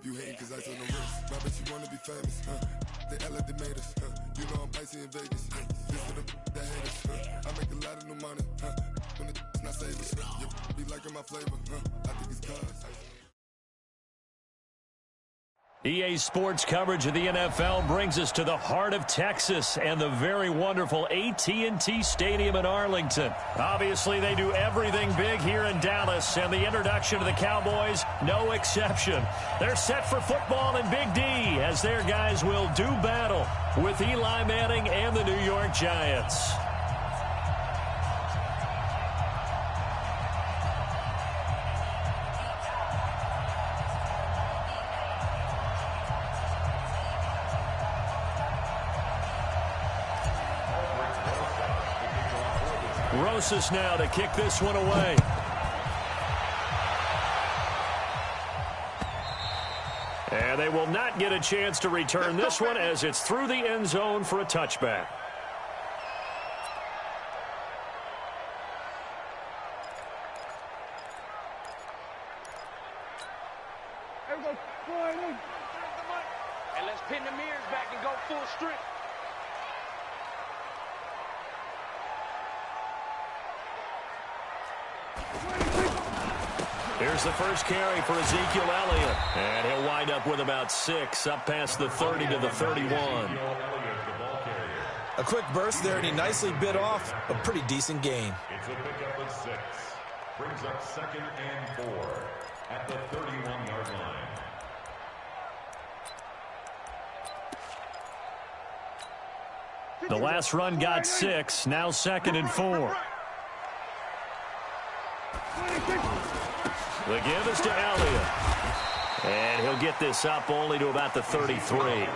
You hating cause I on the wrist. I bet you wanna be famous, They act like they made us, You know I'm icy in Vegas, This for the that hate us, I make a lot of new money, When it's not savers, You be liking my flavor, I think it's cause. EA Sports coverage of the NFL brings us to the heart of Texas and the very wonderful AT&T Stadium in Arlington. Obviously, they do everything big here in Dallas, and the introduction to the Cowboys, no exception. They're set for football in Big D as their guys will do battle with Eli Manning and the New York Giants. Rosas now to kick this one away. And they will not get a chance to return this one as it's through the end zone for a touchback. And let's pin the mirrors back and go full strength. Here's the first carry for Ezekiel Elliott. And he'll wind up with about 6, up past the 30 to the 31. A quick burst there, and he nicely bit off a pretty decent gain. It's a pickup of 6. Brings up 2nd and 4 at the 31-yard line. The last run got 6, now 2nd and 4. The give is to Elliott. And he'll get this up only to about the 33.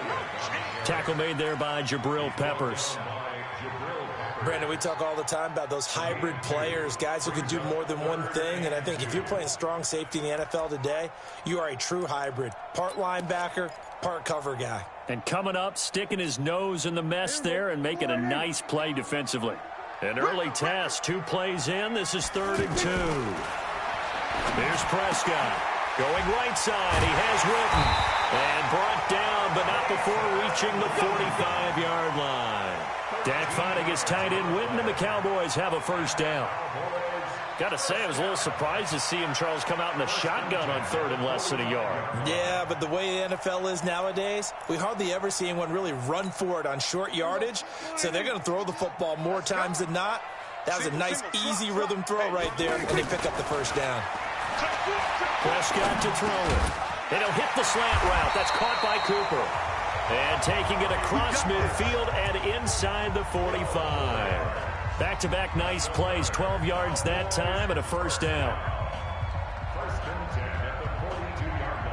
Tackle made there by Jabril Peppers. Brandon, we talk all the time about those hybrid players, guys who can do more than one thing. And I think if you're playing strong safety in the NFL today, you are a true hybrid. Part linebacker, part cover guy. And coming up, sticking his nose in the mess there and making a nice play defensively. An early test, 2 plays in. This is 3rd and 2. Here's Prescott. Going right side. He has Witten. And brought down, but not before reaching the 45-yard line. Dak finding his tight end Witten, and the Cowboys have a first down. Got to say, I was a little surprised to see him, Charles, come out in the shotgun on 3rd and less than a yard. Yeah, but the way the NFL is nowadays, we hardly ever see anyone really run for it on short yardage. So they're going to throw the football more times than not. That was a nice, easy rhythm throw right there, and they pick up the first down. Prescott to throw it. And he'll hit the slant route. That's caught by Cooper. And taking it across midfield and inside the 45. Back-to-back nice plays, 12 yards that time and a first down. First and 10 at the 42-yard line.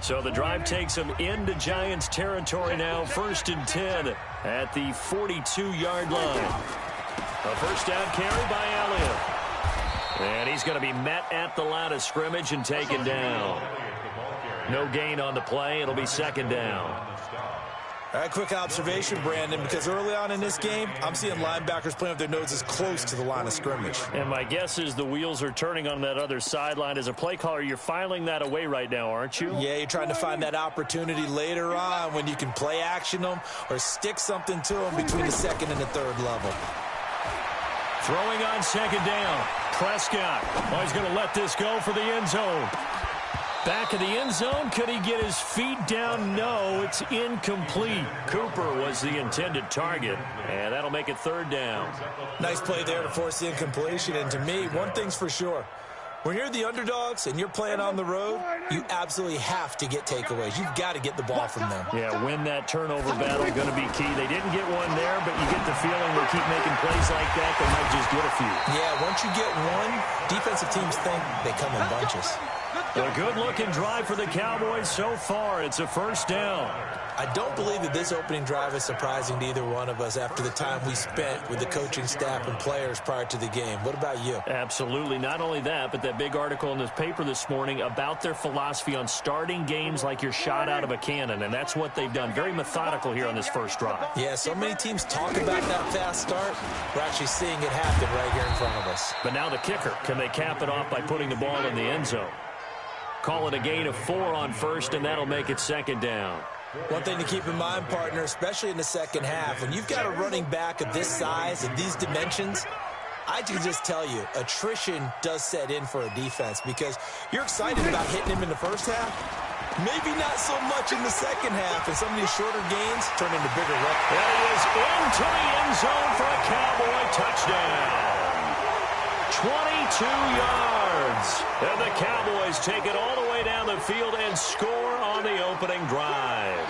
So the drive takes them into Giants territory now. 1st and 10 at the 42-yard line. A first down carry by Elliott. And he's going to be met at the line of scrimmage and taken down. No gain on the play. It'll be 2nd down. All right, quick observation, Brandon, because early on in this game, I'm seeing linebackers playing with their noses close to the line of scrimmage. And my guess is the wheels are turning on that other sideline. As a play caller, you're filing that away right now, aren't you? Yeah, you're trying to find that opportunity later on when you can play action them or stick something to them between the 2nd and the 3rd level. Throwing on 2nd down. Prescott. Oh, he's going to let this go for the end zone. Back of the end zone. Could he get his feet down? No, it's incomplete. Cooper was the intended target, and that'll make it 3rd down. Nice play there to force the incompletion. And to me, one thing's for sure. When you're the underdogs and you're playing on the road, you absolutely have to get takeaways. You've got to get the ball from them. Yeah, win that turnover battle, going to be key. They didn't get one there, but you get the feeling they keep making plays like that, they might just get a few. Yeah, once you get one, defensive teams think they come in bunches. A good-looking drive for the Cowboys so far. It's a first down. I don't believe that this opening drive is surprising to either one of us after the time we spent with the coaching staff and players prior to the game. What about you? Absolutely. Not only that, but that big article in this paper this morning about their philosophy on starting games like you're shot out of a cannon, and that's what they've done. Very methodical here on this first drive. Yeah, so many teams talk about that fast start. We're actually seeing it happen right here in front of us. But now the kicker. Can they cap it off by putting the ball in the end zone? Call it a gain of 4 on first, and that'll make it second down. One thing to keep in mind, partner, especially in the second half, when you've got a running back of this size, of these dimensions, I can just tell you, attrition does set in for a defense because you're excited about hitting him in the first half. Maybe not so much in the second half, and some of these shorter gains turn into bigger runs. And he is into the end zone for a Cowboy touchdown. 22 yards. And the Cowboys take it all the way down the field and score on the opening drive.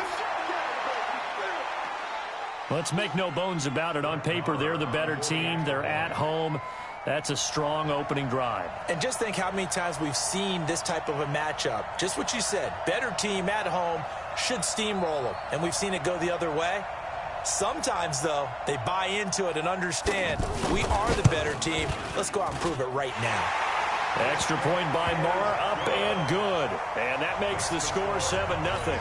Let's make no bones about it. On paper, they're the better team. They're at home. That's a strong opening drive. And just think how many times we've seen this type of a matchup. Just what you said, better team at home should steamroll them. And we've seen it go the other way. Sometimes, though, they buy into it and understand we are the better team. Let's go out and prove it right now. Extra point by Marr, up and good. And that makes the score 7-0.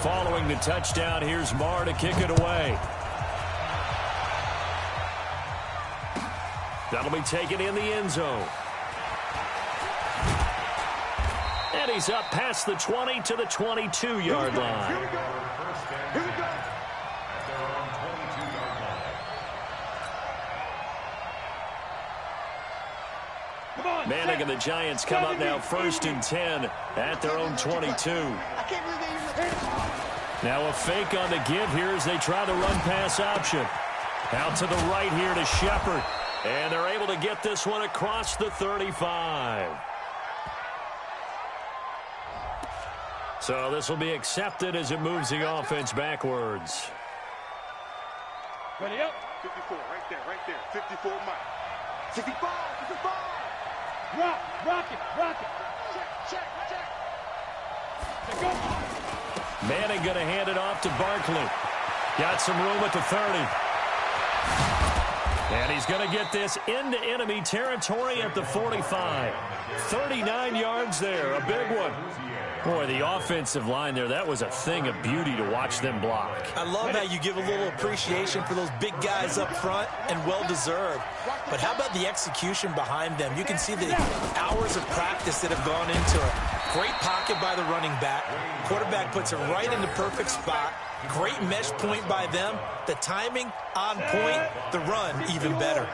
Following the touchdown, here's Marr to kick it away. That'll be taken in the end zone. And he's up past the 20 to the 22-yard line. Here we go. At their own 22-yard line. Manning and the Giants come up now 1st and 10 at their own 22. Now a fake on the give here as they try the run-pass option. Out to the right here to Shepard. And they're able to get this one across the 35. So this will be accepted as it moves the offense backwards. Ready up. 54, right there. 54, Mike. 54, 54. Rock it. Check. Go. Manning going to hand it off to Barkley. Got some room at the 30. And he's going to get this into enemy territory at the 45. 39 yards there, a big one. Boy, the offensive line there, that was a thing of beauty to watch them block. I love how you give a little appreciation for those big guys up front, and well-deserved. But how about the execution behind them? You can see the hours of practice that have gone into it. Great pocket by the running back. Quarterback puts it right in the perfect spot. Great mesh point by them. The timing on point. The run even better.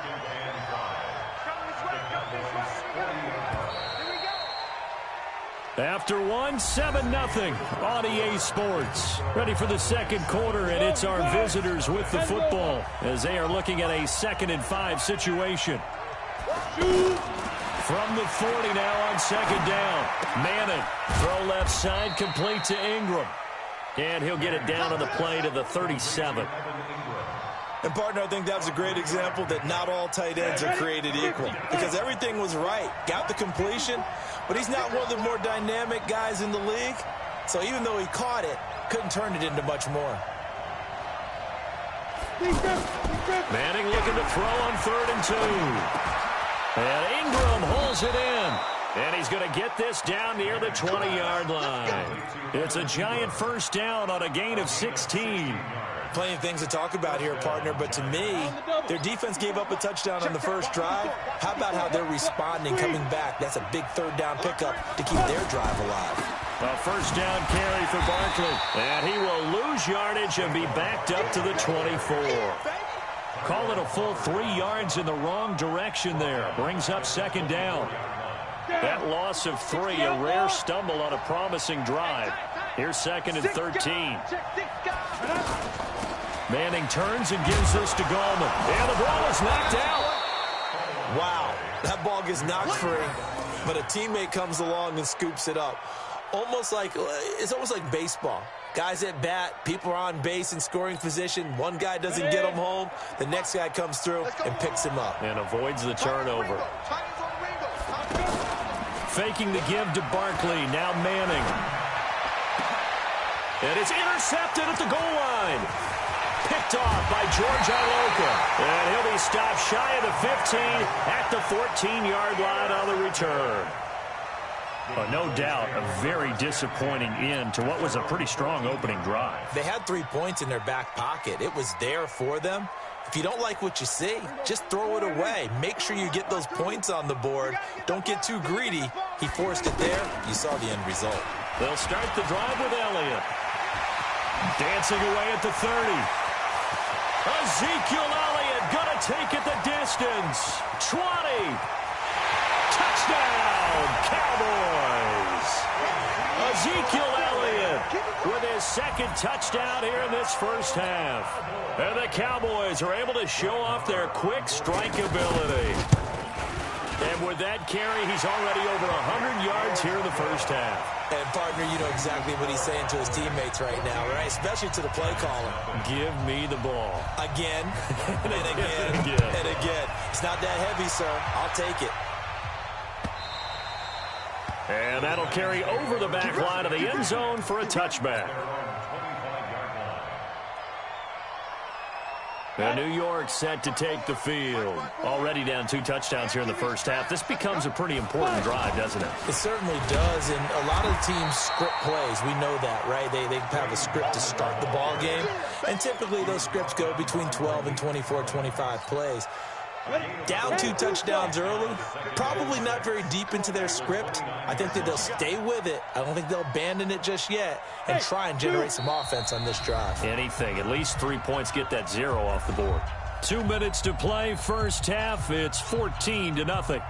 After one, 7-0 on EA Sports. Ready for the second quarter, and it's our visitors with the football as they are looking at a 2nd and 5 situation. From the 40 now on 2nd down. Manning, throw left side, complete to Ingram. And he'll get it down on the play to the 37. And, partner, I think that's a great example that not all tight ends are created equal. Because everything was right. Got the completion, but he's not one of the more dynamic guys in the league. So even though he caught it, couldn't turn it into much more. Manning looking to throw on 3rd and 2. And Ingram holds it in. And he's going to get this down near the 20-yard line. It's a giant first down on a gain of 16. Plenty of things to talk about here, partner, but to me, their defense gave up a touchdown on the first drive. How about how they're responding, coming back? That's a big 3rd down pickup to keep their drive alive. A first down carry for Barkley. And he will lose yardage and be backed up to the 24. Call it a full 3 yards in the wrong direction there. Brings up 2nd down. That loss of 3, a rare stumble on a promising drive. Here's 2nd and 13. Manning turns and gives this to Gallman. And the ball is knocked out. Wow, that ball gets knocked free, but a teammate comes along and scoops it up. It's almost like baseball. Guys at bat, people are on base in scoring position. One guy doesn't get him home. The next guy comes through and picks him up. And avoids the turnover. Faking the give to Barkley. Now Manning. And it's intercepted at the goal line. Picked off by George Iloka. And he'll be stopped shy of the 15 at the 14-yard line on the return. But no doubt, a very disappointing end to what was a pretty strong opening drive. They had 3 points in their back pocket. It was there for them. If you don't like what you see, just throw it away. Make sure you get those points on the board. Don't get too greedy. He forced it there. You saw the end result. They'll start the drive with Elliott. Dancing away at the 30. Ezekiel Elliott going to take it the distance. 20. Touchdown, Cowboys! Ezekiel Elliott with his second touchdown here in this first half. And the Cowboys are able to show off their quick strike ability. And with that carry, he's already over 100 yards here in the first half. And, partner, you know exactly what he's saying to his teammates right now, right? Especially to the play caller. Give me the ball. Again, and again, and again. It's not that heavy, sir. I'll take it. And that'll carry over the back line of the end zone for a touchback. And New York set to take the field. Already down 2 touchdowns here in the first half. This becomes a pretty important drive, doesn't it? It certainly does, and a lot of the teams script plays. We know that, right? They have a script to start the ball game, and typically those scripts go between 12 and 24, 25 plays. Down 2 touchdowns early, probably not very deep into their script. I think that they'll stay with it. I don't think they'll abandon it just yet and try and generate some offense on this drive. Anything. At least 3 points, get that 0 off the board. 2 minutes to play, first half. It's 14-0.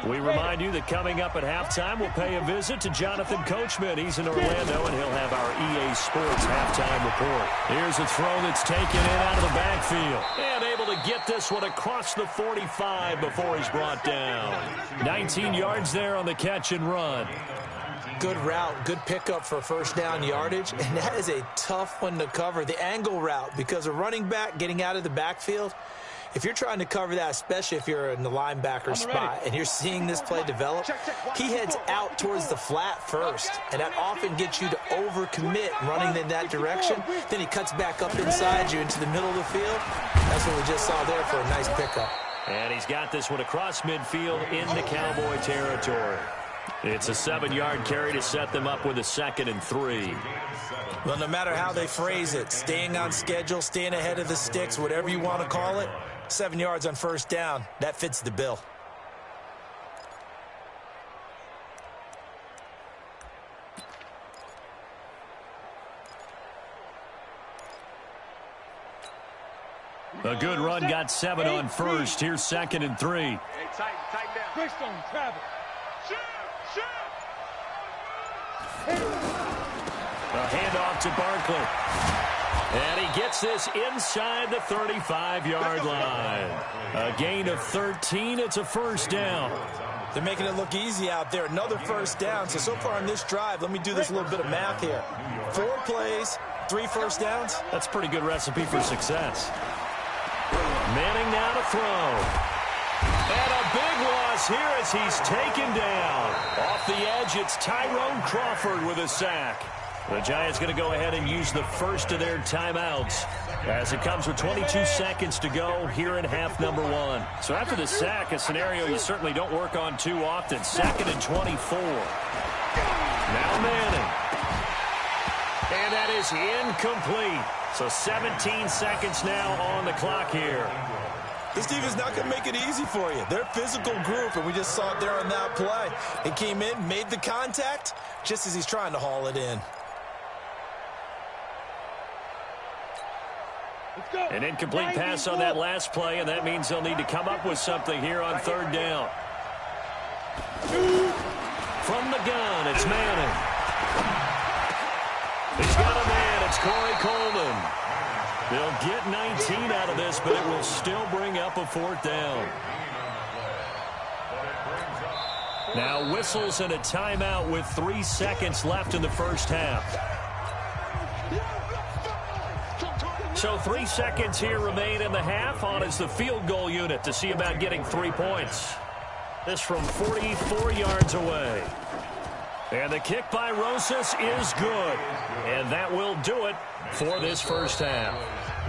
We remind you that coming up at halftime, we'll pay a visit to Jonathan Coachman. He's in Orlando, and he'll have our EA Sports halftime report. Here's a throw that's taken in out of the backfield. And able to get this one across the 45 before he's brought down. 19 yards there on the catch and run. Good route, good pickup for first down yardage, and that is a tough one to cover. The angle route, because a running back getting out of the backfield, if you're trying to cover that, especially if you're in the linebacker spot and you're seeing this play develop, he heads out towards the flat first, and that often gets you to overcommit running in that direction. Then he cuts back up inside you into the middle of the field. That's what we just saw there for a nice pickup. And he's got this one across midfield into Cowboy territory. It's a 7-yard carry to set them up with a 2nd and 3. Well, no matter how they phrase it, staying on schedule, staying ahead of the sticks, whatever you want to call it, 7 yards on first down, that fits the bill. A good run, got 7 on first. Here's 2nd and 3. Hey, tighten down. Quick on travel. A handoff to Barkley. And he gets this inside the 35-yard line. A gain of 13. It's a first down. They're making it look easy out there. Another first down. So far on this drive, let me do this little bit of math here. 4 plays, 3 first downs. That's a pretty good recipe for success. Manning now to throw. And a big loss here as he's taken down. Off the edge, it's Tyrone Crawford with a sack. The Giants going to go ahead and use the first of their timeouts as it comes with 22 seconds to go here in half number 1. So after the sack, a scenario you certainly don't work on too often. 2nd and 24. Now Manning. And that is incomplete. So 17 seconds now on the clock here. This team is not going to make it easy for you. They're a physical group, and we just saw it there on that play. It came in, made the contact, just as he's trying to haul it in. An incomplete pass on that last play, and that means they'll need to come up with something here on 3rd down. From the gun, it's Manning. He's got a man. It's Corey Coleman. They'll get 19 out of this, but it will still bring up a 4th down. Now whistles and a timeout with 3 seconds left in the first half. So 3 seconds here remain in the half. On is the field goal unit to see about getting 3 points. This from 44 yards away. And the kick by Rosas is good. And that will do it for this first half.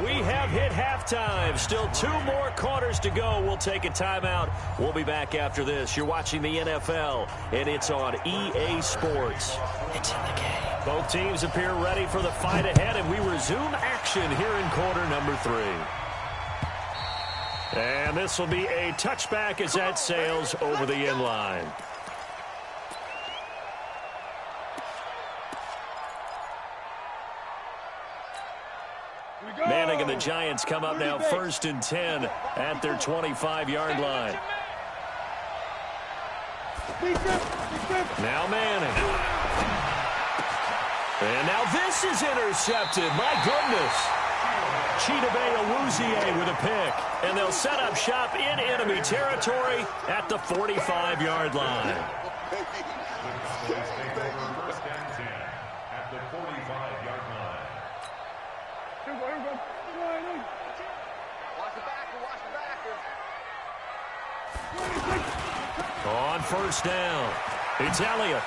We have hit halftime. Still 2 more quarters to go. We'll take a timeout. We'll be back after this. You're watching the NFL, and it's on EA Sports. It's in the game. Both teams appear ready for the fight ahead, and we resume action here in quarter number 3. And this will be a touchback as that sails over the end line. Manning and the Giants come up now 1st and 10 at their 25-yard line. Now Manning. And now this is intercepted. My goodness. Chidobe Awuzie with a pick. And they'll set up shop in enemy territory at the 45-yard line. On 1st down, it's Elliott.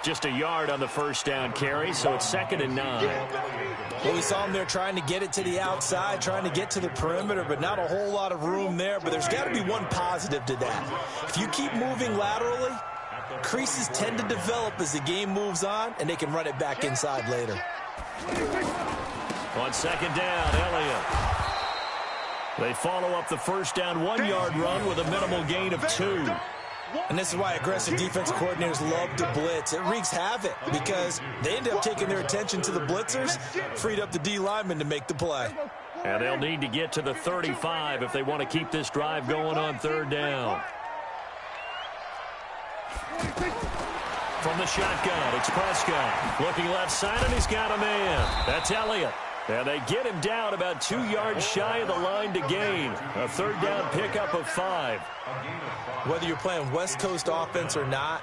Just a yard on the 1st down carry, so it's 2nd and 9. Well, we saw him there trying to get it to the outside, trying to get to the perimeter, but not a whole lot of room there. But there's got to be one positive to that. If you keep moving laterally, creases tend to develop as the game moves on, and they can run it back inside later. On 2nd down, Elliott. They follow up the 1st down 1-yard run with a minimal gain of 2. And this is why aggressive defensive coordinators love to blitz. It wreaks havoc because they end up taking their attention to the blitzers, freed up the D lineman to make the play. And they'll need to get to the 35 if they want to keep this drive going on 3rd down. From the shotgun, it's Prescott. Looking left side, and he's got a man. That's Elliott. And they get him down about 2 yards shy of the line to gain. A 3rd down pickup of 5. Whether you're playing West Coast offense or not,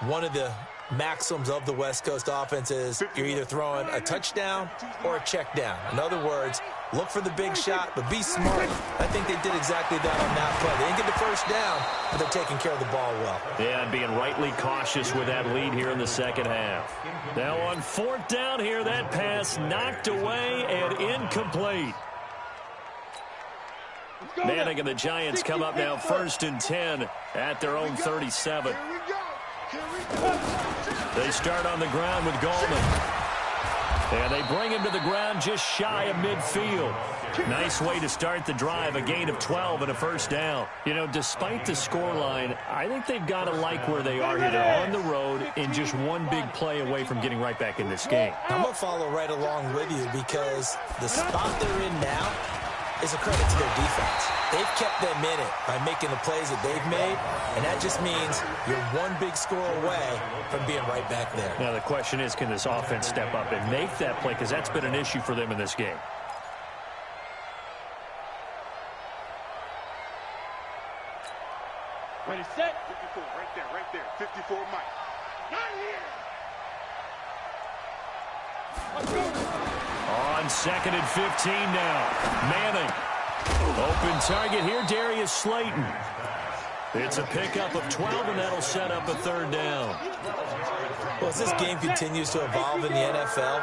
one of the maxims of the West Coast offense is you're either throwing a touchdown or a check down. In other words, look for the big shot, but be smart. I think they did exactly that on that play. They didn't get the 1st down, but they're taking care of the ball well. Yeah, and being rightly cautious with that lead here in the 2nd half. Now on 4th down here, that pass knocked away and incomplete. Manning and the Giants come up now 1st and 10 at their own 37. They start on the ground with Gallman. And they bring him to the ground just shy of midfield. Nice way to start the drive, a gain of 12 and a 1st down. You know, despite the scoreline, I think they've got to like where they are here. They're on the road and just one big play away from getting right back in this game. I'm going to follow right along with you because the spot they're in now is a credit to their defense. They've kept them in it by making the plays that they've made, and that just means you're one big score away from being right back there. Now the question is, can this offense step up and make that play? Because that's been an issue for them in this game. Ready, set. 54, right there. 54, Mike. Not here. Let's go. On 2nd and 15 now. Manning. Open target here, Darius Slayton. It's a pickup of 12, and that'll set up a 3rd down. Well, as this game continues to evolve in the NFL,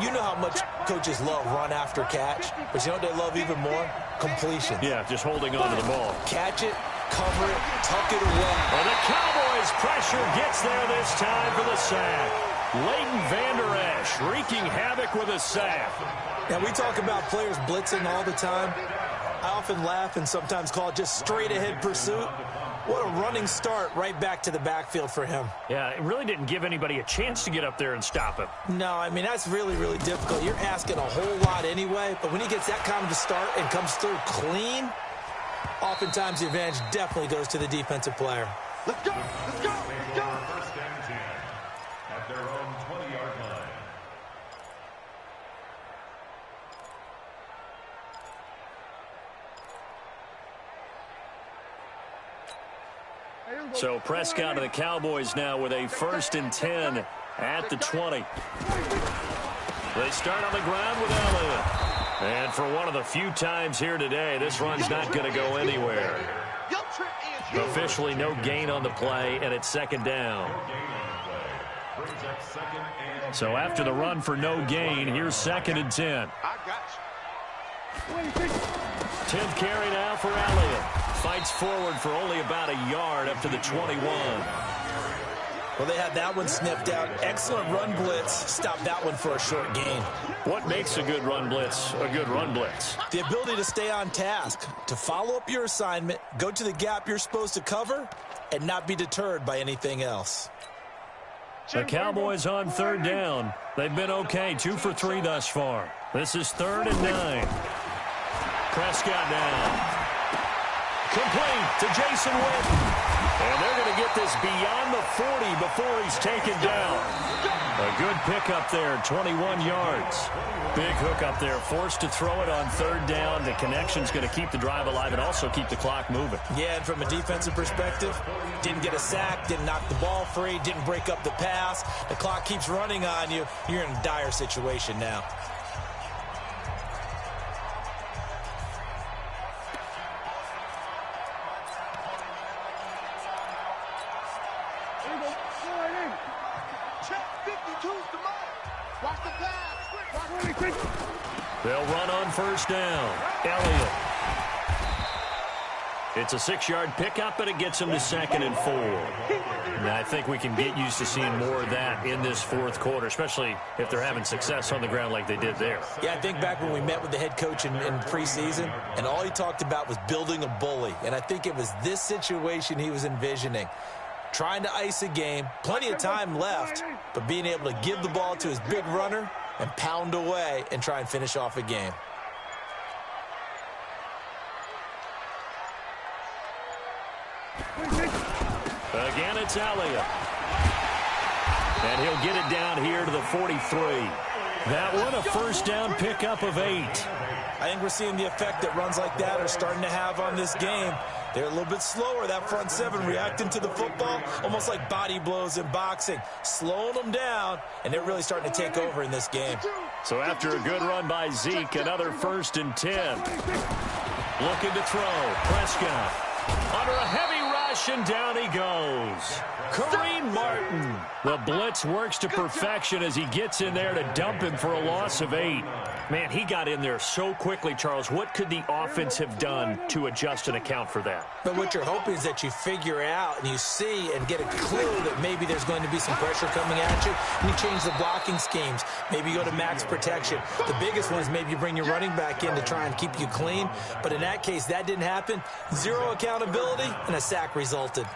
you know how much coaches love run after catch, but you know what they love even more? Completion. Yeah, just holding on to the ball. Catch it, cover it, tuck it away. And the Cowboys' pressure gets there this time for the sack. Leighton Vander Esch wreaking havoc with a sack. Now, we talk about players blitzing all the time. I often laugh and sometimes call it just straight-ahead pursuit. What a running start right back to the backfield for him. Yeah, it really didn't give anybody a chance to get up there and stop him. No, I mean, that's really, really difficult. You're asking a whole lot anyway, but when he gets that kind of a start and comes through clean, oftentimes the advantage definitely goes to the defensive player. Let's go. Let's go. Let's go. First and 10 at their own 20-yard line. So Prescott and the Cowboys now with a 1st and 10 at the 20. They start on the ground with Elliott. And for one of the few times here today, this run's not going to go anywhere. Officially no gain on the play, and it's 2nd down. So after the run for no gain, here's 2nd and 10. 10th carry now for Elliott. Fights forward for only about a yard up to the 21. Well, they had that one sniffed out. Excellent run blitz. Stopped that one for a short gain. What makes a good run blitz a good run blitz? The ability to stay on task, to follow up your assignment, go to the gap you're supposed to cover, and not be deterred by anything else. The Cowboys on 3rd down. They've been okay, 2 for 3 thus far. This is 3rd and 9. Prescott now. Complete to Jason Witten. And they're going to get this beyond the 40 before he's taken down. A good pickup there, 21 yards. Big hook up there, forced to throw it on 3rd down. The connection's going to keep the drive alive and also keep the clock moving. Yeah, and from a defensive perspective, didn't get a sack, didn't knock the ball free, didn't break up the pass. The clock keeps running on you. You're in a dire situation now. They'll run on 1st down. Elliott. It's a 6-yard pickup, but it gets him to 2nd and 4. And I think we can get used to seeing more of that in this 4th quarter, especially if they're having success on the ground like they did there. Yeah, I think back when we met with the head coach in preseason, and all he talked about was building a bully. And I think it was this situation he was envisioning. Trying to ice a game, plenty of time left, but being able to give the ball to his big runner and pound away and try and finish off a game. Again, it's Elliott. And he'll get it down here to the 43. That one, a 1st down pickup of 8. I think we're seeing the effect that runs like that are starting to have on this game. They're a little bit slower, that front 7, reacting to the football, almost like body blows in boxing, slowing them down, and they're really starting to take over in this game. So after a good run by Zeke, another 1st and 10. Looking to throw. Prescott under a heavy rush, and down he goes. Kareem Martin. The blitz works to perfection as he gets in there to dump him for a loss of 8. Man, he got in there so quickly, Charles. What could the offense have done to adjust and account for that? But what you're hoping is that you figure out and you see and get a clue that maybe there's going to be some pressure coming at you, and you change the blocking schemes. Maybe you go to max protection. The biggest one is maybe you bring your running back in to try and keep you clean. But in that case, that didn't happen. 0 accountability, and a sack resulted.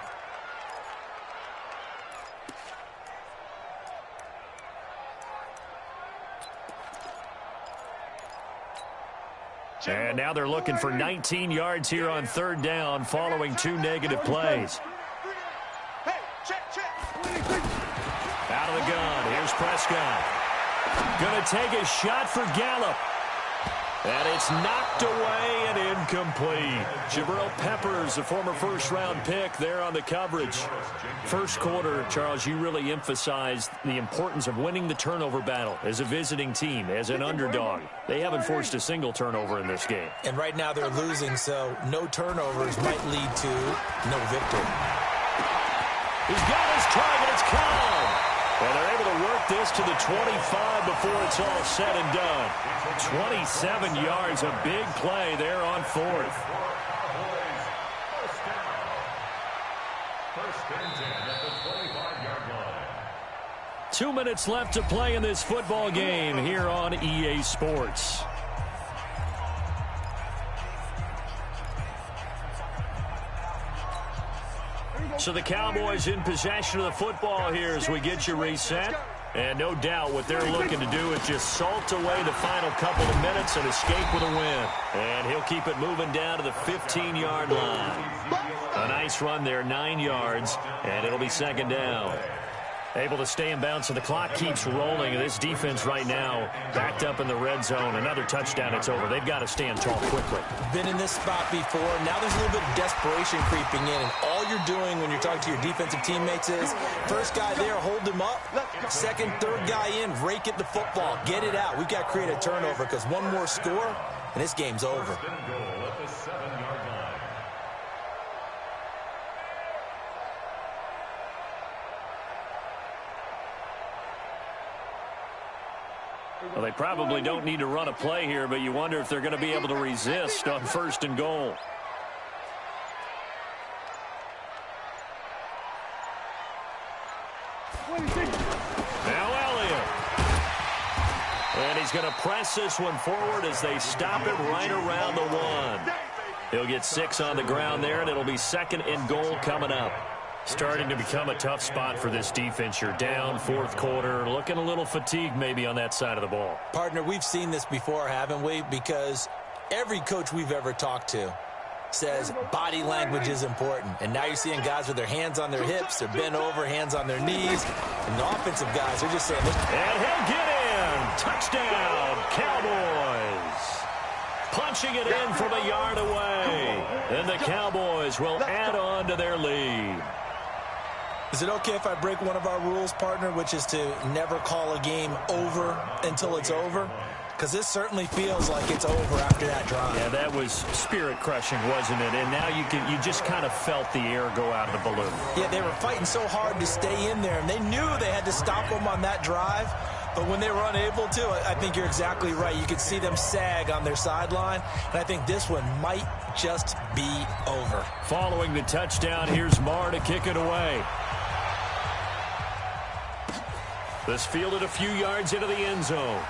And now they're looking for 19 yards here on 3rd down following 2 negative plays. Out of the gun, here's Prescott. Going to take a shot for Gallup. And it's knocked away and incomplete. Jabril Peppers, a former 1st-round pick, there on the coverage. 1st quarter, Charles, you really emphasized the importance of winning the turnover battle as a visiting team, as an underdog. They haven't forced a single turnover in this game. And right now they're losing, so no turnovers might lead to no victory. He's got his target. It's caught. And they're able to work this to the 25 before it's all said and done. 27 yards, a big play there on 4th. First and 10 at the 25-yard line. 2 minutes left to play in this football game here on EA Sports. So the Cowboys in possession of the football here as we get you reset. And no doubt what they're looking to do is just salt away the final couple of minutes and escape with a win. And he'll keep it moving down to the 15-yard line. A nice run there, 9 yards, and it'll be 2nd down. Able to stay in bounds, so the clock keeps rolling. And this defense right now backed up in the red zone. Another touchdown, it's over. They've got to stand tall quickly. Been in this spot before. Now there's a little bit of desperation creeping in. And all you're doing when you're talking to your defensive teammates is, first guy there, hold him up. Second, third guy in, rake it the football. Get it out. We've got to create a turnover because one more score, and this game's over. First and goal at the 7-yard line. Well, they probably don't need to run a play here, but you wonder if they're going to be able to resist on first and goal. Now Elliott. And he's going to press this one forward as they stop it right around the 1. He'll get 6 on the ground there, and it'll be second and goal coming up. Starting to become a tough spot for this defense. You're down fourth quarter, looking a little fatigued maybe on that side of the ball. Partner, we've seen this before, haven't we? Because every coach we've ever talked to says body language is important. And now you're seeing guys with their hands on their hips, they're bent over, hands on their knees. And the offensive guys are just saying, look. And he'll get in. Touchdown, Cowboys. Punching it in from a yard away. And the Cowboys will add on to their lead. Is it okay if I break one of our rules, partner, which is to never call a game over until it's over? Because this certainly feels like it's over after that drive. Yeah, that was spirit-crushing, wasn't it? And now you just kind of felt the air go out of the balloon. Yeah, they were fighting so hard to stay in there, and they knew they had to stop them on that drive. But when they were unable to, I think you're exactly right. You could see them sag on their sideline, and I think this one might just be over. Following the touchdown, here's Marr to kick it away. This fielded a few yards into the end zone.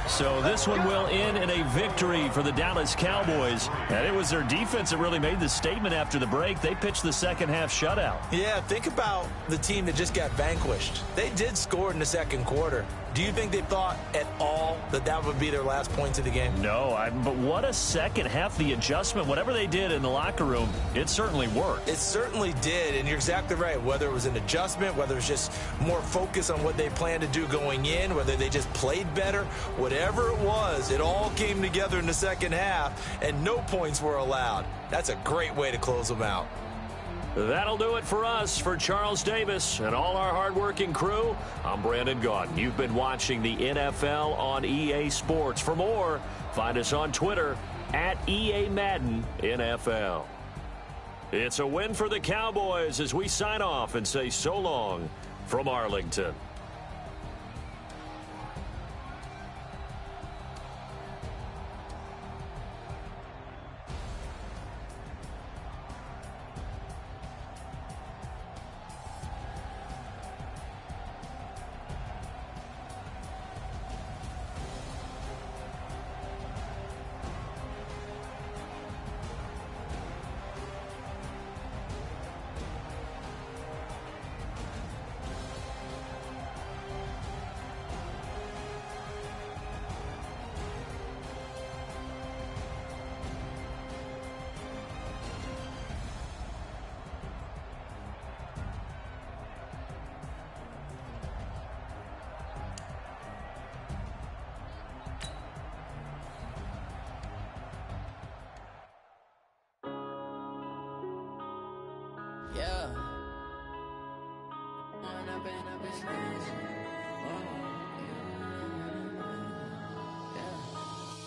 So this one will end in a victory for the Dallas Cowboys. And it was their defense that really made the statement after the break. They pitched the second half shutout. Yeah, think about the team that just got vanquished. They did score in the second quarter. Do you think they thought at all that that would be their last points of the game? No, but what a second half. The adjustment, whatever they did in the locker room, it certainly worked. It certainly did, and you're exactly right. Whether it was an adjustment, whether it was just more focus on what they planned to do going in, whether they just played better, whatever it was, it all came together in the second half, and no points were allowed. That's a great way to close them out. That'll do it for us. For Charles Davis and all our hardworking crew, I'm Brandon Gaudin. You've been watching the NFL on EA Sports. For more, find us on Twitter at EA Madden NFL. It's a win for the Cowboys as we sign off and say so long from Arlington. Yeah.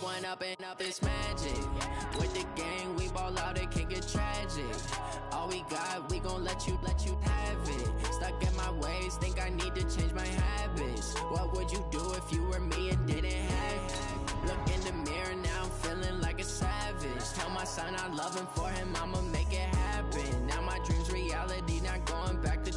One up and up is magic. With the gang, we ball out, it can get tragic. All we got, we gon' let you have it. Stuck in my ways, think I need to change my habits. What would you do if you were me and didn't have it? Look in the mirror, now I'm feeling like a savage. Tell my son I love him, for him I'ma make it happen. Now my dream's reality, not going back to.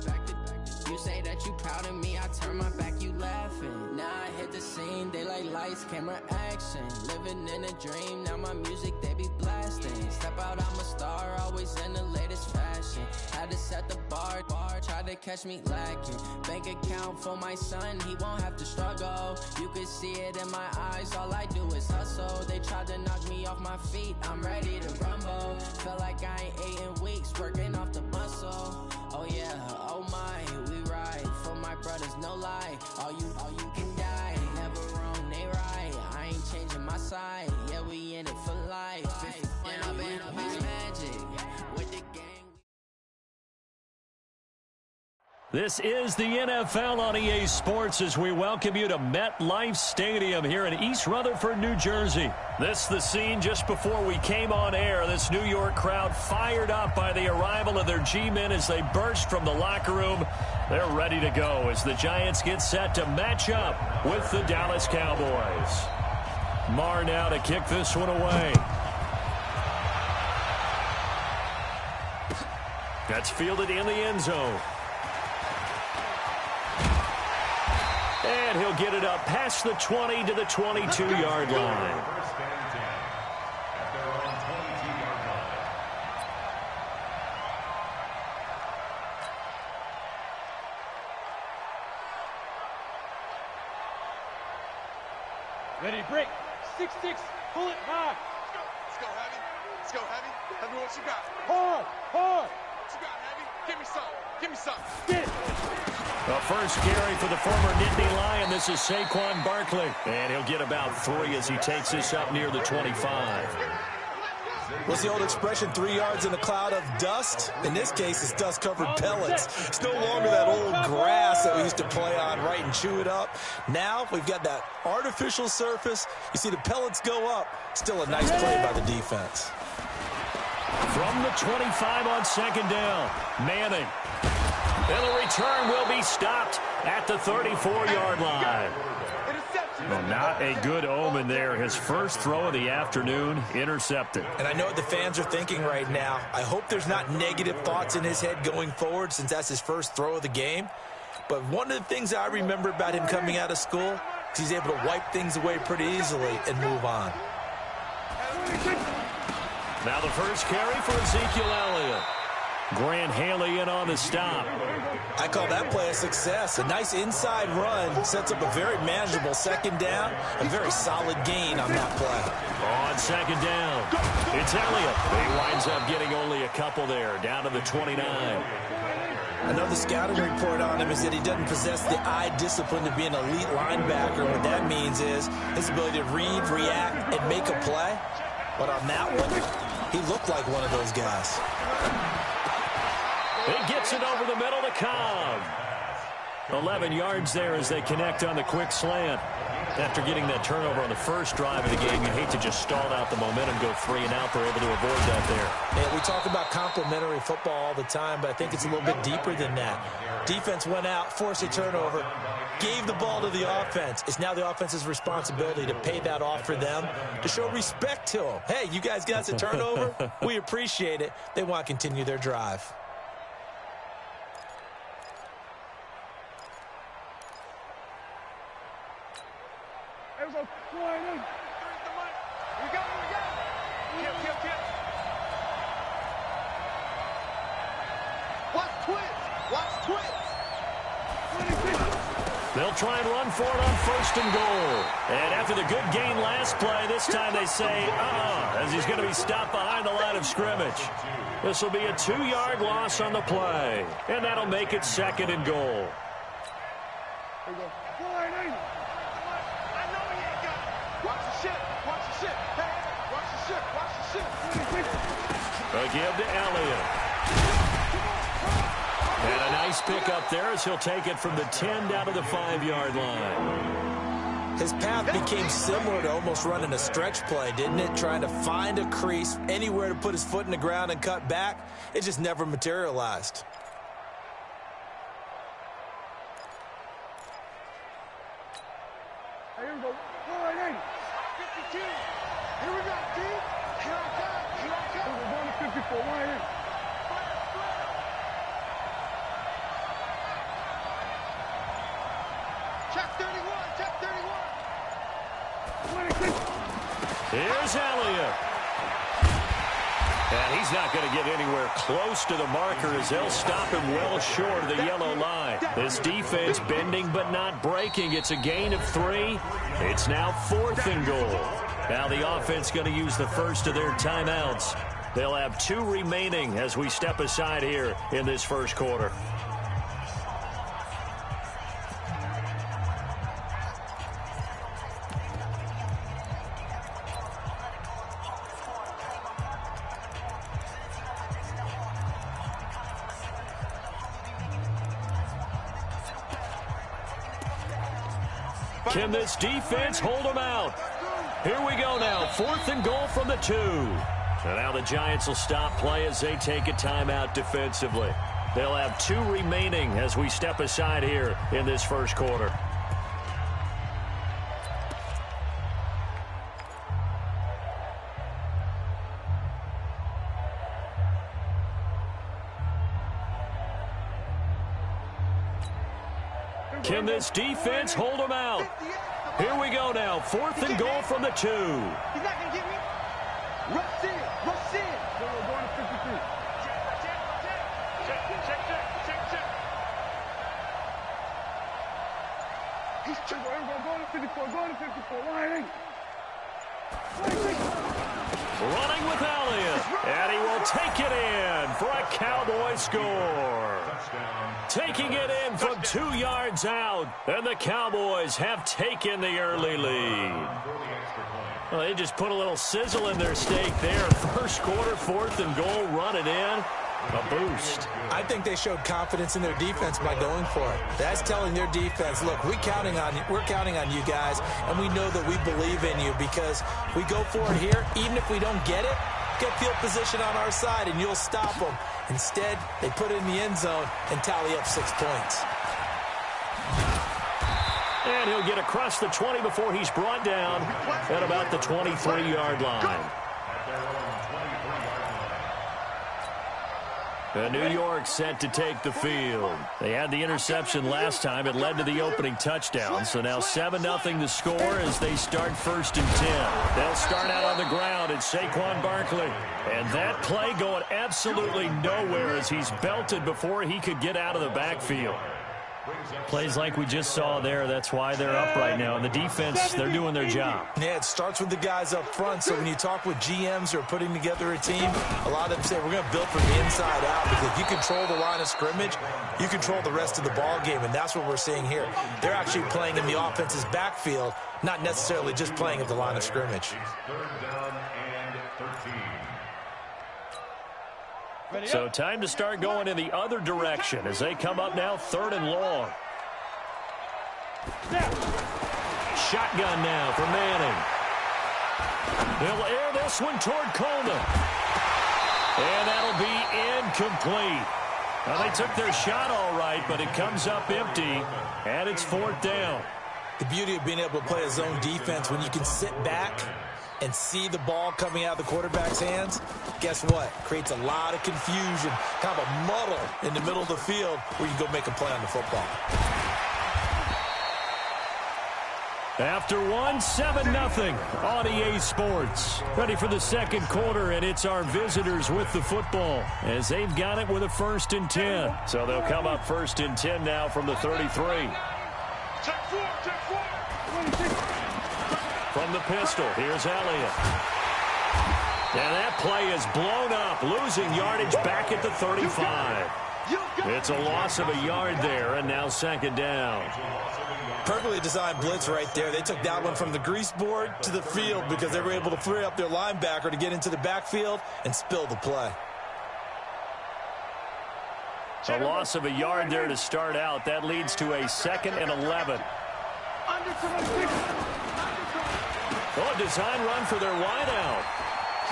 You say that you proud of me, I turn my back, you laughing. Now I hit the scene, they like lights, camera, action. Living in a dream, now my music, they be blasting. Step out, I'm a star, always in the latest fashion. Had to set the bar, try try to catch me lacking. Bank account for my son, he won't have to struggle. You can see it in my eyes, all I do is hustle. They tried to knock me off my feet, I'm ready to rumble. Felt like I ain't ate in weeks, working off the muscle. Oh yeah, oh my, we ride for my brothers, no lie. All you can die, never wrong, they right. I ain't changing my side, yeah, we in it for life. And I've been magic with the gang. This is the NFL on EA Sports as we welcome you to MetLife Stadium here in East Rutherford, New Jersey. This is the scene just before we came on air. This New York crowd fired up by the arrival of their G-men as they burst from the locker room. They're ready to go as the Giants get set to match up with the Dallas Cowboys. Marr now to kick this one away. That's fielded in the end zone. And he'll get it up past the 20 to the 22-yard line. Ready, break. 6-6, pull it high. Let's go, Heavy. Let's go, Heavy. Heavy, what you got? Hard, hard. What you got, Heavy? Give me some. Give me some. Get it. The first carry for the former Nittany Lion. This is Saquon Barkley. And he'll get about 3 as he takes this up near the 25. What's the old expression, 3 yards in a cloud of dust? In this case, it's dust-covered pellets. It's no longer that old grass that we used to play on, right, and chew it up. Now we've got that artificial surface. You see the pellets go up. Still a nice play by the defense. From the 25 on second down, Manning. And the return will be stopped at the 34-yard line. Well, not a good omen there. His first throw of the afternoon intercepted. And I know what the fans are thinking right now. I hope there's not negative thoughts in his head going forward since that's his first throw of the game. But one of the things I remember about him coming out of school is he's able to wipe things away pretty easily and move on. Now the first carry for Ezekiel Elliott. Grant Haley in on the stop. I call that play a success. A nice inside run sets up a very manageable second down, a very solid gain on that play. On second down, it's Elliott. He winds up getting only a couple there, down to the 29. Another scouting report on him is that he doesn't possess the eye discipline to be an elite linebacker. What that means is his ability to read, react, and make a play. But on that one, he looked like one of those guys. He gets it over the middle to Cobb. 11 yards there as they connect on the quick slant. After getting that turnover on the first drive of the game, you hate to just stall out the momentum, go 3 and out. They're able to avoid that there. Yeah, we talk about complementary football all the time, but I think it's a little bit deeper than that. Defense went out, forced a turnover, gave the ball to the offense. It's now the offense's responsibility to pay that off for them, to show respect to them. Hey, you guys got us a turnover? We appreciate it. They want to continue their drive. They'll try and run for it on first and goal. And after the good gain last play, this time they say, as he's going to be stopped behind the line of scrimmage. This will be a 2-yard loss on the play. And that'll make it second and goal. A give to Elliott. And a nice pick up there as he'll take it from the 10 down to the 5-yard line. His path became similar to almost running a stretch play, didn't it? Trying to find a crease, anywhere to put his foot in the ground and cut back. It just never materialized. Here we go. 52. Here we go, G. Here I come. Here I come. We're going to 54. Right here. Check 31. Check 31. Here's Elliott. And he's not going to get anywhere close to the marker as they'll stop him well short of the yellow line. This defense bending but not breaking. It's a gain of 3. It's now 4th and goal. Now the offense going to use the first of their timeouts. They'll have 2 remaining as we step aside here in this first quarter. Can this defense hold them out? Here we go now. 4th and goal from the 2. And now the Giants will stop play as they take a timeout defensively. They'll have 2 remaining as we step aside here in this first quarter. Can this defense hold them out? Here we go now. 4th and goal from the 2. He's not going to get me. Rush in. Rush in. We're going to 53. Check. He's going to 54. Going to 54. Line 8. Running with Elliott. And he will take it in for a Cowboy score. Taking it in from 2 yards out. And the Cowboys have taken the early lead. Well, they just put a little sizzle in their steak there. First quarter, 4th and goal, run it in. A boost. I think they showed confidence in their defense by going for it. That's telling their defense, look, we're counting on you guys, and we know that we believe in you because we go for it here. Even if we don't get it, get field position on our side, and you'll stop them. Instead, they put it in the end zone and tally up 6 points. And he'll get across the 20 before he's brought down at about the 23-yard line. And New York set to take the field. They had the interception last time. It led to the opening touchdown. So now 7-0 the score as they start 1st and 10. They'll start out on the ground. It's Saquon Barkley. And that play going absolutely nowhere as he's belted before he could get out of the backfield. Plays like we just saw there. That's why they're up right now. And the defense, they're doing their job. Yeah, it starts with the guys up front. So when you talk with GMs who are putting together a team, a lot of them say we're going to build from the inside out because if you control the line of scrimmage, you control the rest of the ball game. And that's what we're seeing here. They're actually playing in the offense's backfield, not necessarily just playing at the line of scrimmage. 3rd down and 13. So time to start going in the other direction as they come up now 3rd and long. Shotgun now for Manning. He'll air this one toward Coleman. And that'll be incomplete. Well, they took their shot all right, but it comes up empty, and it's 4th down. The beauty of being able to play a zone defense when you can sit back and see the ball coming out of the quarterback's hands, guess what? Creates a lot of confusion, kind of a muddle in the middle of the field where you can go make a play on the football. After 7-0 on EA Sports. Ready for the second quarter, and it's our visitors with the football as they've got it with a 1st and 10. So they'll come up 1st and 10 now from the 33. From the pistol, here's Elliott. And that play is blown up, losing yardage back at the 35. It's a loss of a yard there, and now 2nd down. Perfectly designed blitz right there. They took that one from the grease board to the field because they were able to free up their linebacker to get into the backfield and spill the play. A loss of a yard there to start out. That leads to a 2nd and 11. Oh, a design run for their wideout.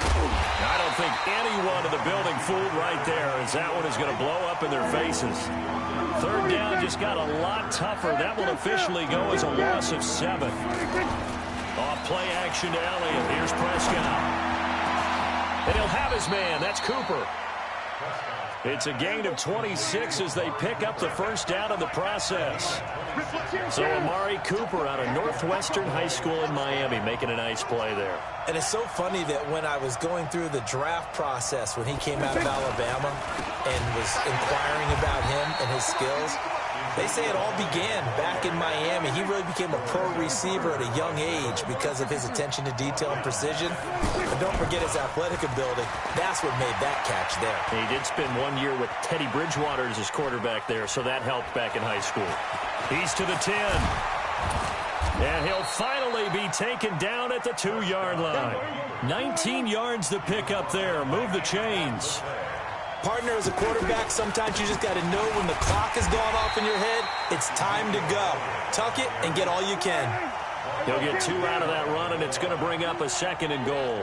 I don't think anyone in the building fooled right there as that one is going to blow up in their faces. 3rd down just got a lot tougher. That will officially go as a loss of 7. Off play action to Elliott. Here's Prescott. And he'll have his man. That's Cooper. It's a gain of 26 as they pick up the first down in the process. So Amari Cooper out of Northwestern High School in Miami making a nice play there. And it's so funny that when I was going through the draft process when he came out of Alabama and was inquiring about him and his skills, they say it all began back in Miami. He really became a pro receiver at a young age because of his attention to detail and precision. And don't forget his athletic ability. That's what made that catch there. He did spend 1 year with Teddy Bridgewater as his quarterback there, so that helped back in high school. He's to the 10. And he'll finally be taken down at the 2-yard line. 19 yards to pick up there. Move the chains. Partner, as a quarterback, sometimes you just got to know when the clock has gone off in your head, it's time to go. Tuck it and get all you can. He'll get 2 out of that run, and it's going to bring up a 2nd and goal.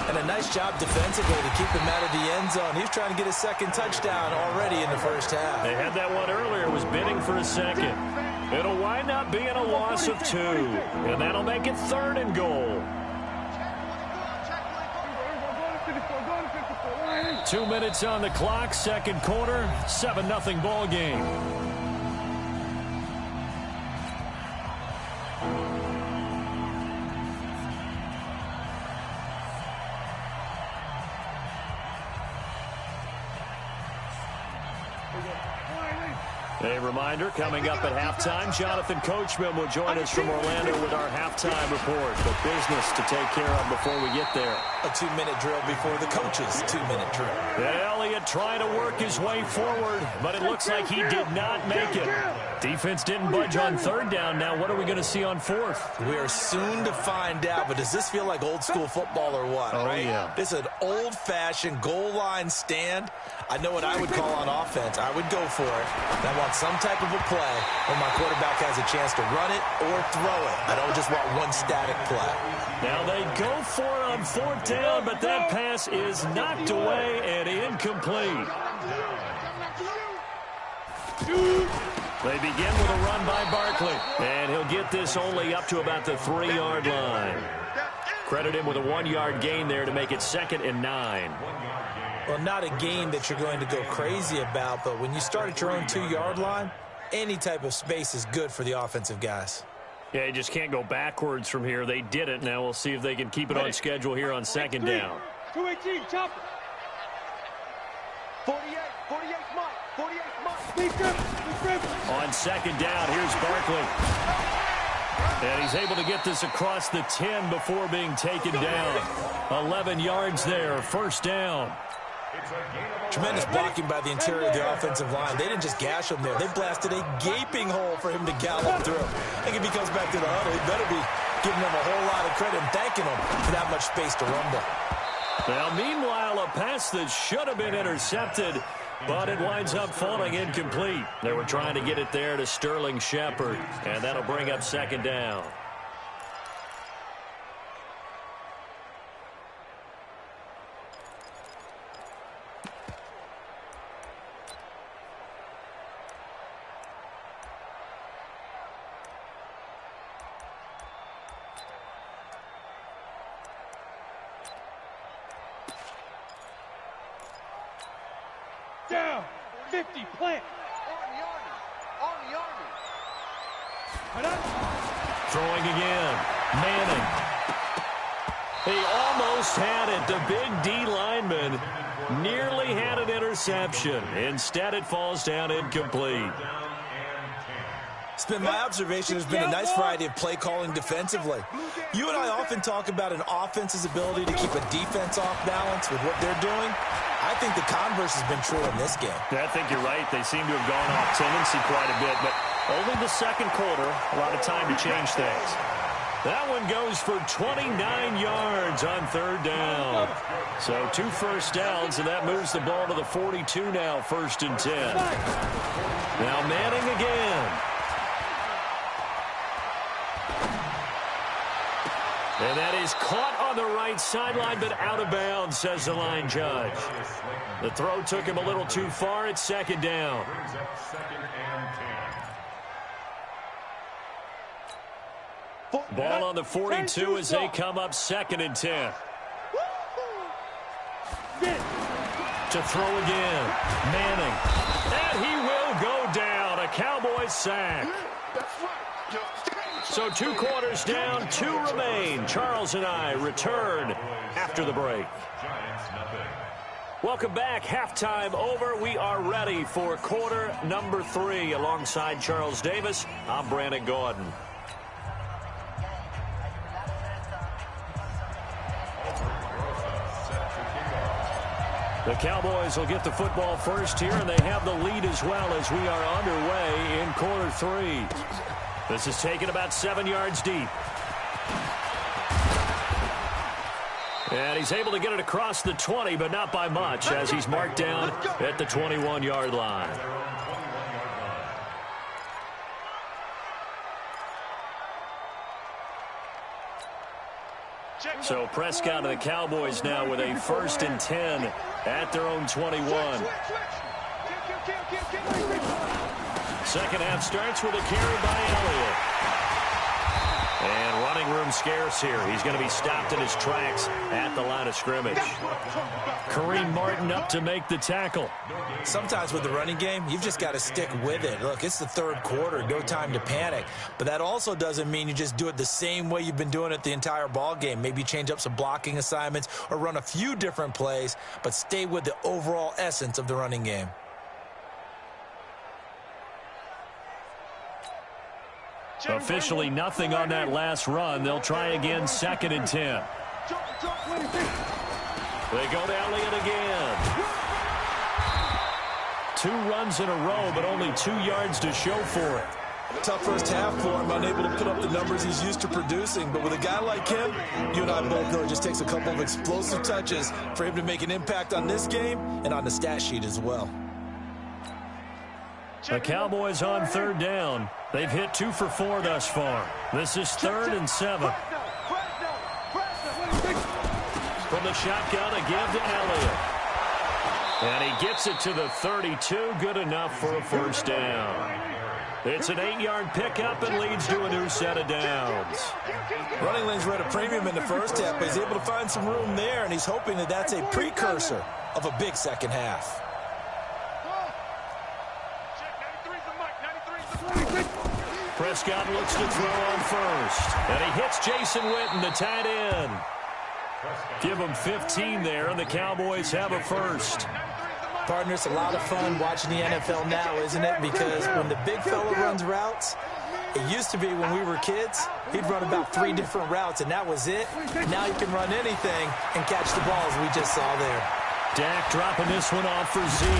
And a nice job defensively to keep him out of the end zone. He's trying to get his 2nd touchdown already in the first half. They had that one earlier, was bidding for a 2nd. It'll wind up being a loss of 2, and that'll make it 3rd and goal. 2 minutes on the clock, second quarter, 7-0 ball game. A reminder, coming up at halftime, Jonathan Coachman will join us from Orlando with our halftime report. But business to take care of before we get there. A 2-minute drill before the coach's 2-minute drill. Elliott trying to work his way forward, but it looks like he did not make it. Defense didn't budge on 3rd down. Now what are we going to see on 4th? We are soon to find out, but does this feel like old school football or what? Oh, right? Yeah. This is an old-fashioned goal line stand. I know what I would call on offense. I would go for it. And I want some type of a play where my quarterback has a chance to run it or throw it. I don't just want one static play. Now they go for it on 4th down, but that pass is knocked away and incomplete. They begin with a run by Barkley, and he'll get this only up to about the 3-yard line. Credit him with a 1-yard gain there to make it 2nd and 9. Well, not a game that you're going to go crazy about, but when you start at your own 2-yard line, any type of space is good for the offensive guys. Yeah, you just can't go backwards from here. They did it. Now we'll see if they can keep it on schedule here on 2nd down. 218, chopper. 48 Mike. 48 Mike. On 2nd down, here's Barkley. And he's able to get this across the 10 before being taken down. 11 yards there, 1st down. Tremendous blocking by the interior of the offensive line. They didn't just gash him there. They blasted a gaping hole for him to gallop through. I think if he comes back to the huddle, he better be giving them a whole lot of credit and thanking them for that much space to rumble. Now, meanwhile, a pass that should have been intercepted, but it winds up falling incomplete. They were trying to get it there to Sterling Shepard, and that'll bring up 2nd down. Down. 50, plant. On the Army. Throwing again. Manning. He almost had it. The big D lineman nearly had an interception. Instead, it falls down incomplete. It's been my observation there's been a nice variety of play calling defensively. You and I often talk about an offense's ability to keep a defense off balance with what they're doing. I think the converse has been true in this game. I think you're right. They seem to have gone off tendency quite a bit, but only the 2nd quarter, a lot of time to change things. That one goes for 29 yards on 3rd down. So 2 first downs, and that moves the ball to the 42 now, 1st and 10. Now Manning again. And that is caught on the right sideline, but out of bounds, says the line judge. The throw took him a little too far. It's 2nd down. Ball on the 42 as they come up 2nd and 10. to throw again. Manning. And he will go down. A Cowboys sack. So 2 quarters down, 2 remain. Charles and I return after the break. Welcome back. Halftime over. We are ready for quarter number 3. Alongside Charles Davis, I'm Brandon Gordon. The Cowboys will get the football first here, and they have the lead as well as we are underway in quarter 3. This is taken about 7 yards deep. And he's able to get it across the 20, but not by much, as he's marked down at the 21-yard line. So Prescott and the Cowboys now with a 1st and 10 at their own 21. Second half starts with a carry by Elliott. And running room scarce here. He's going to be stopped in his tracks at the line of scrimmage. Kareem Martin up to make the tackle. Sometimes with the running game, you've just got to stick with it. Look, it's the 3rd quarter, no time to panic. But that also doesn't mean you just do it the same way you've been doing it the entire ball game. Maybe change up some blocking assignments or run a few different plays, but stay with the overall essence of the running game. Officially nothing on that last run. They'll try again, 2nd and 10. They go to Elliott again. 2 runs in a row, but only 2 yards to show for it. Tough first half for him, unable to put up the numbers he's used to producing. But with a guy like him, you and I both know it just takes a couple of explosive touches for him to make an impact on this game and on the stat sheet as well. The Cowboys on 3rd down. They've hit 2 for 4 thus far. This is 3rd and 7. From the shotgun, a give to Elliott. And he gets it to the 32. Good enough for a 1st down. It's an 8-yard pickup and leads to a new set of downs. Running lanes were at a premium in the first half, but he's able to find some room there, and he's hoping that that's a precursor of a big second half. Prescott looks to throw on first. And he hits Jason Witten, the tight end. Give him 15 there, and the Cowboys have a 1st. Partner, it's a lot of fun watching the NFL now, isn't it? Because when the big fella runs routes, it used to be when we were kids, he'd run about 3 different routes, and that was it. Now he can run anything and catch the balls we just saw there. Dak dropping this one off for Zeke.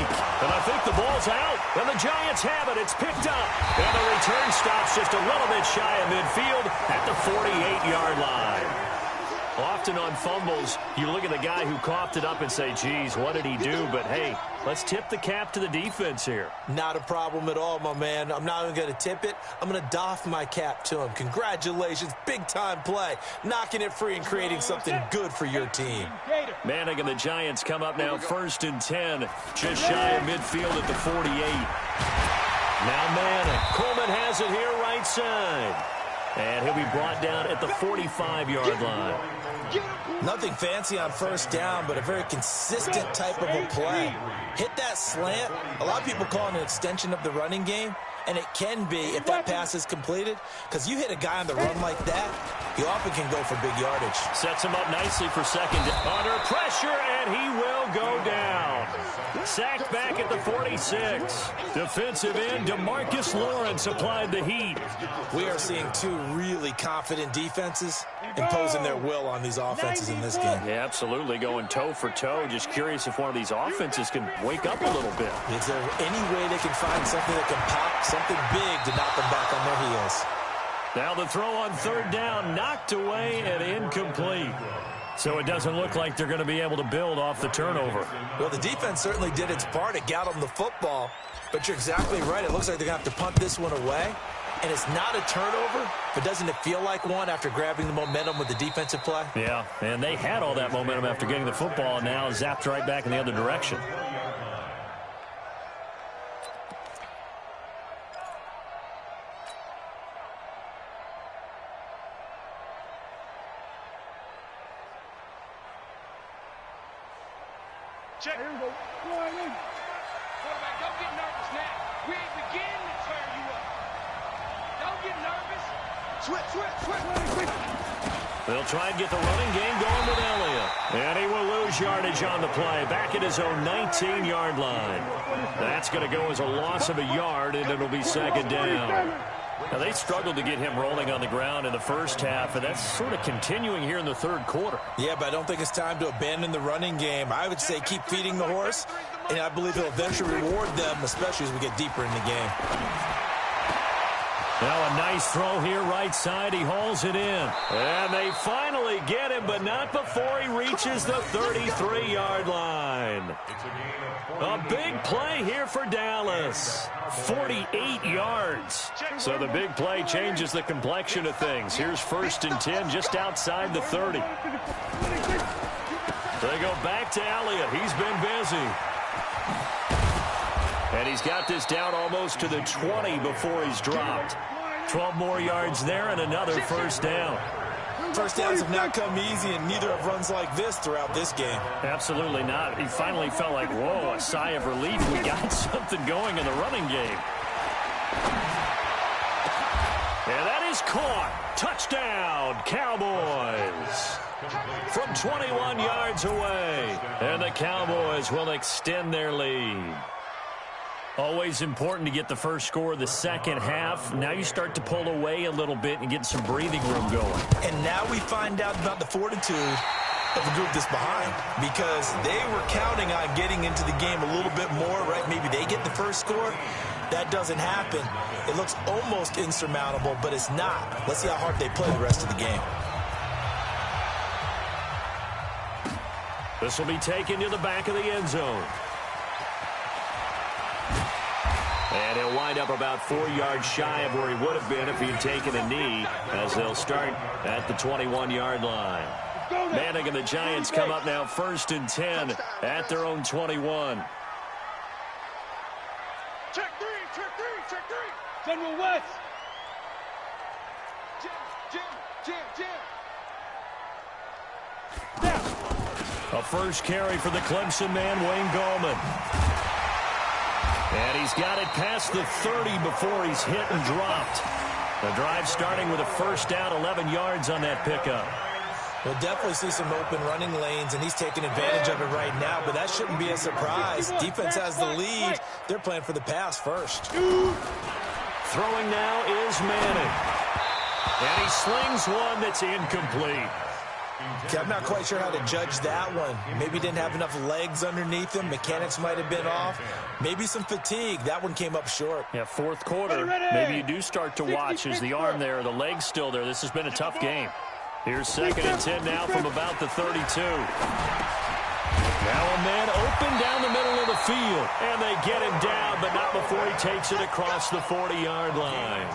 And I think the ball's out. And the Giants have it. It's picked up. And the return stops just a little bit shy of midfield at the 48-yard line. Often on fumbles, you look at the guy who coughed it up and say, geez, what did he do? But, hey, let's tip the cap to the defense here. Not a problem at all, my man. I'm not even going to tip it. I'm going to doff my cap to him. Congratulations. Big-time play. Knocking it free and creating something good for your team. Manning and the Giants come up now 1st and 10. Just shy of midfield at the 48. Now Manning. Coleman has it here right side. And he'll be brought down at the 45-yard line. Nothing fancy on 1st down, but a very consistent type of a play. Hit that slant. A lot of people call it an extension of the running game, and it can be if that pass is completed, because you hit a guy on the run like that, he often can go for big yardage. Sets him up nicely for 2nd. Under pressure, and he will go down. Sacked back at the 46. Defensive end DeMarcus Lawrence applied the heat. We are seeing 2 really confident defenses imposing their will on these offenses in this game. Yeah, absolutely, going toe for toe. Just curious if one of these offenses can wake up a little bit. Is there any way they can find something that can pop, something big to knock them back on their heels? Now the throw on 3rd down, knocked away and incomplete. So it doesn't look like they're going to be able to build off the turnover. Well, the defense certainly did its part. It got them the football. But you're exactly right. It looks like they're going to have to punt this one away. And it's not a turnover, but doesn't it feel like one after grabbing the momentum with the defensive play? Yeah, and they had all that momentum after getting the football, and now zapped right back in the other direction. Check. Here we go. Go ahead in. Quarterback, don't get nervous now. We ain't beginning to tear you up. Don't get nervous. Switch. They'll try and get the running game going with Elliott. And he will lose yardage on the play. Back at his own 19-yard line. That's going to go as a loss of a yard, and it'll be second down. Now, they struggled to get him rolling on the ground in the first half, and that's sort of continuing here in the third quarter. Yeah, but I don't think it's time to abandon the running game. I would say keep feeding the horse, and I believe he'll eventually reward them, especially as we get deeper in the game. Now a nice throw here right side. He hauls it in. And they finally get him, but not before he reaches the 33-yard line. A big play here for Dallas. 48 yards. So the big play changes the complexion of things. Here's 1st and 10 just outside the 30. They go back to Elliott. He's been busy. And he's got this down almost to the 20 before he's dropped. 12 more yards there and another first down. First downs have not come easy, and neither have runs like this throughout this game. Absolutely not. He finally felt like, whoa, a sigh of relief. We got something going in the running game. And that is caught. Touchdown, Cowboys. From 21 yards away. And the Cowboys will extend their lead. Always important to get the first score of the second half. Now you start to pull away a little bit and get some breathing room going. And now we find out about the fortitude of the group that's behind, because they were counting on getting into the game a little bit more, right? Maybe they get the first score. That doesn't happen. It looks almost insurmountable, but it's not. Let's see how hard they play the rest of the game. This will be taken to the back of the end zone. And he'll wind up about 4 yards shy of where he would have been if he had taken a knee, as they'll start at the 21-yard line. Manning and the Giants come up now 1st and 10 at their own 21. Check three. General West. Jim. A first carry for the Clemson man, Wayne Gallman. And he's got it past the 30 before he's hit and dropped. The drive starting with a first down, 11 yards on that pickup. We'll definitely see some open running lanes, and he's taking advantage of it right now, but that shouldn't be a surprise. Defense has the lead. They're playing for the pass first. Throwing now is Manning. And he slings one that's incomplete. Okay, I'm not quite sure how to judge that one. Maybe didn't have enough legs underneath him. Mechanics might have been off. Maybe some fatigue. That one came up short. Yeah, fourth quarter. Maybe you do start to watch as the arm there, the leg's still there. This has been a tough game. Here's 2nd and 10 now from about the 32. Now a man open down the middle of the field. And they get him down, but not before he takes it across the 40-yard line.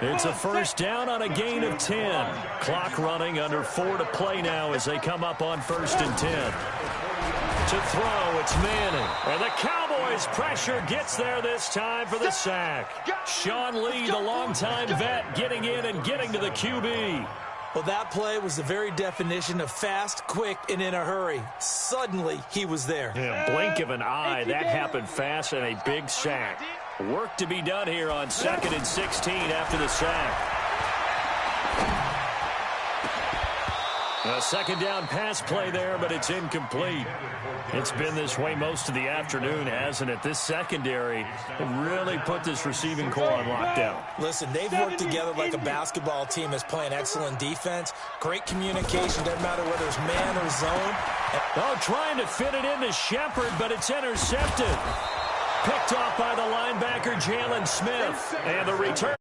It's a first down on a gain of 10. Clock running, under 4 to play now as they come up on 1st and 10. To throw, it's Manning. And the Cowboys' pressure gets there this time for the sack. Sean Lee, the longtime vet, getting in and getting to the QB. Well, that play was the very definition of fast, quick, and in a hurry. Suddenly, he was there. Yeah, blink of an eye, that happened fast, and a big sack. Work to be done here on 2nd and 16 after the sack. A second down pass play there, but it's incomplete. It's been this way most of the afternoon, hasn't it? This secondary really put this receiving core on lockdown. Listen, they've worked together like a basketball team that's playing excellent defense. Great communication, doesn't matter whether it's man or zone. Oh, trying to fit it into Shepard, but it's intercepted. Picked off by the linebacker, Jalen Smith. And the return.